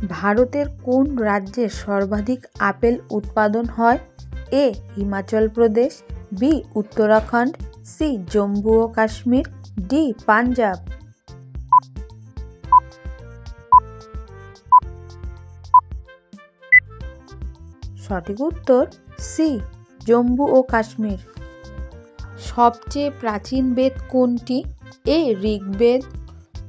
ভারতের কোন রাজ্যে সর্বাধিক আপেল উৎপাদন হয়? এ. হিমাচল প্রদেশ, বি. উত্তরাখণ্ড, সি. জম্মু ও কাশ্মীর, ডি. পাঞ্জাব। সঠিক উত্তর সি. জম্মু ও কাশ্মীর। সবচেয়ে প্রাচীন বেদ কোনটি? A. Rigveda,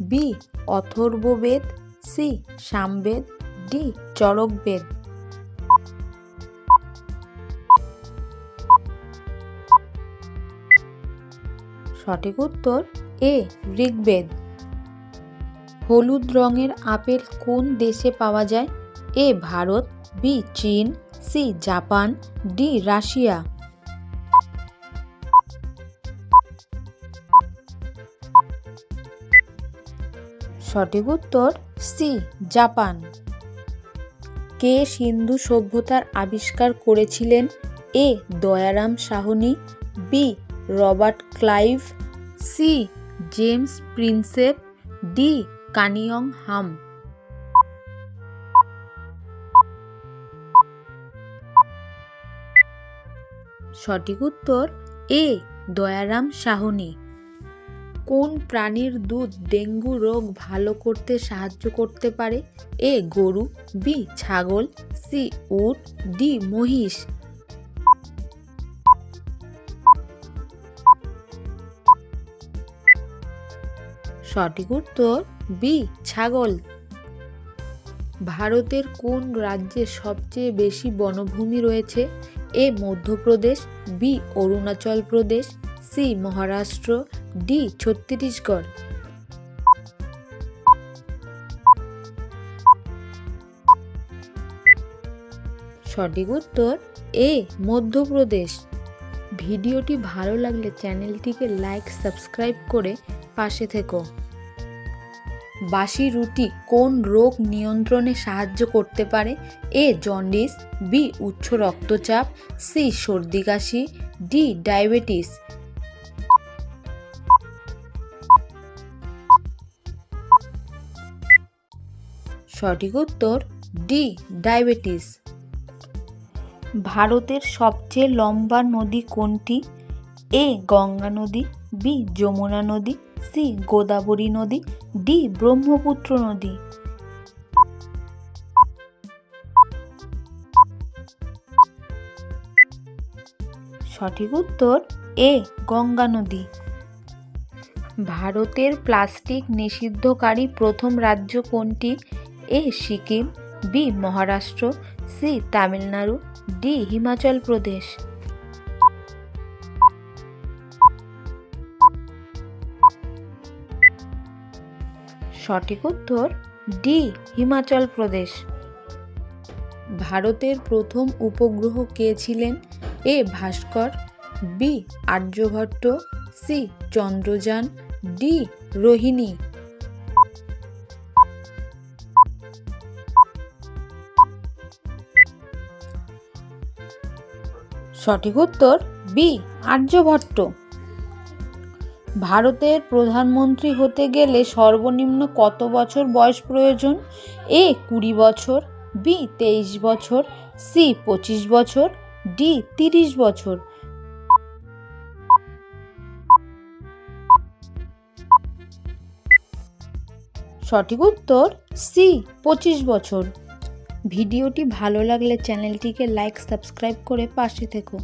B. Atharvaveda, C. Samaveda, D. Charakaveda. সঠিক উত্তর এ. ঋগ্বেদ। হলুদ রঙের আপেল কোন দেশে পাওয়া যায়? A. Bharat, B. China, C. Japan, D. Russia. সঠিক উত্তর সি. জাপান। কে সিন্ধু সভ্যতার আবিষ্কার করেছিলেন? A. Dayaram Sahni, B. Robert Clive, C. James Prinsep, D. Cunningham. সঠিক উত্তর এ. দয়ারাম সাহনি। কোন প্রাণীর দুধ ডেঙ্গু রোগ ভালো করতে সাহায্য করতে পারে? এ. গরু, বি. ছাগল, সি. উট, ডি. মহিষ। সঠিক উত্তর বি. ছাগল। ভারতের কোন রাজ্যে সবচেয়ে বেশি বনভূমি রয়েছে? এ. Madhya Pradesh, B. Arunachal Pradesh, C. Maharashtra, D. Chhattisgarh. সঠিক উত্তর এ. মধ্যপ্রদেশ। ভিডিওটি ভালো লাগলে চ্যানেলটিকে লাইক, সাবস্ক্রাইব করে পাশে থেকো। বাসি রুটি কোন রোগ নিয়ন্ত্রণে সাহায্য করতে পারে? এ. Jaundice, B. উচ্চ রক্তচাপ, সি. সর্দি কাশি, ডি. ডায়াবেটিস। সঠিক উত্তর ডি. ডায়াবেটিস। ভারতের সবচেয়ে লম্বা নদী কোনটি? এ. গঙ্গা নদী, বি. যমুনা নদী, সি. গোদাবরী নদী, ডি. ব্রহ্মপুত্র নদী। সঠিক উত্তর এ. গঙ্গা নদী। ভারতের প্লাস্টিক নিষিদ্ধকারী প্রথম রাজ্য কোনটি? A. Sikkim, B. Maharashtra, C. Tamil Nadu, D. Himachal Pradesh. সঠিক উত্তর ডি. হিমাচল প্রদেশ। ভারতের প্রথম উপগ্রহ কে ছিলেন? A. Bhaskara, B. Aryabhata, C. Chandrayaan, D. Rohini. সঠিক উত্তর বি. আর্যভট্ট। ভারতের প্রধানমন্ত্রী হতে গেলে সর্বনিম্ন কত বছর বয়স প্রয়োজন? এ. 20 বছর, বি. 23 বছর, সি. 25 বছর, ডি. 30 বছর। সঠিক উত্তর সি. 25 বছর। ভিডিওটি ভালো লাগলে চ্যানেলটিকে লাইক, সাবস্ক্রাইব করে পাশে থেকো।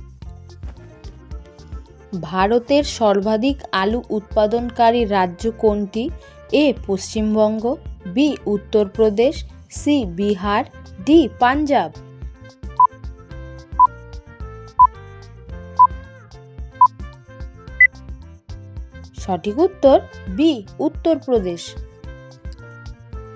ভারতের সর্বাধিক আলু উৎপাদনকারী রাজ্য কোনটি? A. Paschimbanga, B. Uttar Pradesh, C. Bihar, D. Punjab. সঠিক উত্তর বি. উত্তরপ্রদেশ।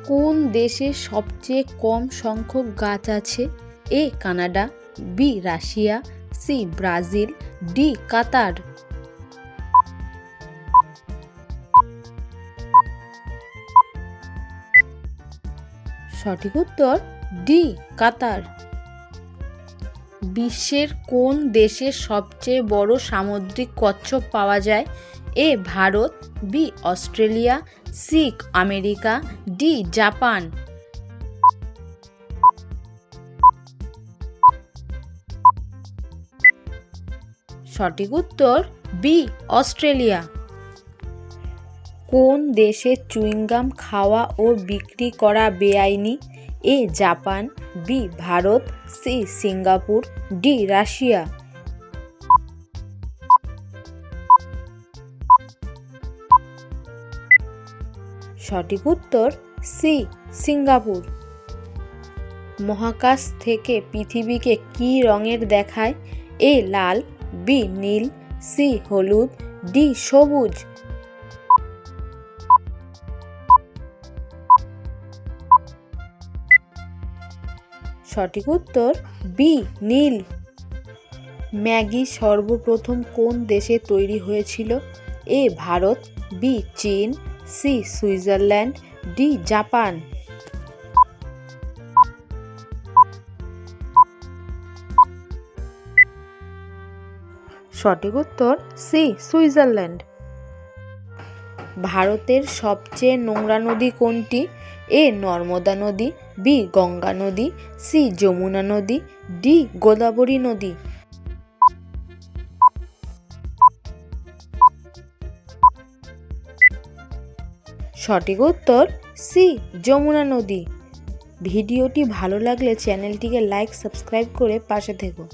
কোন দেশে সবচেয়ে কম সংখ্যক গাছ আছে? A. Canada, B. Russia, C. Brazil, D. Qatar. সঠিক উত্তর ডি. কাতার। বিশ্বের কোন দেশে সবচেয়ে বড় সামুদ্রিক কচ্ছপ পাওয়া যায়? A. Bharat, B. Australia, C. America, D. Japan. সঠিক উত্তর বি অস্ট্রেলিয়া। কোন দেশে চুইংগাম খাওয়া ও বিক্রি করা বেআইনি? A Japan, B Bharat, C Singapore, D Russia. সঠিক উত্তর সি সিঙ্গাপুর। মহাকাশ থেকে পৃথিবীকে কী রঙের দেখায়? এ লাল, বি নীল, সি হলুদ, ডি সবুজ। সঠিক উত্তর বি নীল। ম্যাগি সর্বপ্রথম কোন দেশে তৈরি হয়েছিল? এ Bharat, B China, C Switzerland, D Japan. সঠিক উত্তর সি সুইজারল্যান্ড। ভারতের সবচেয়ে নোংরা নদী কোনটি? এ নর্মদা নদী, বি গঙ্গা নদী, সি যমুনা নদী, ডি গোদাবরী নদী। সঠিক উত্তর সি যমুনা নদী। ভিডিওটি ভালো লাগলে চ্যানেলটিকে লাইক সাবস্ক্রাইব করে পাশে থেকো।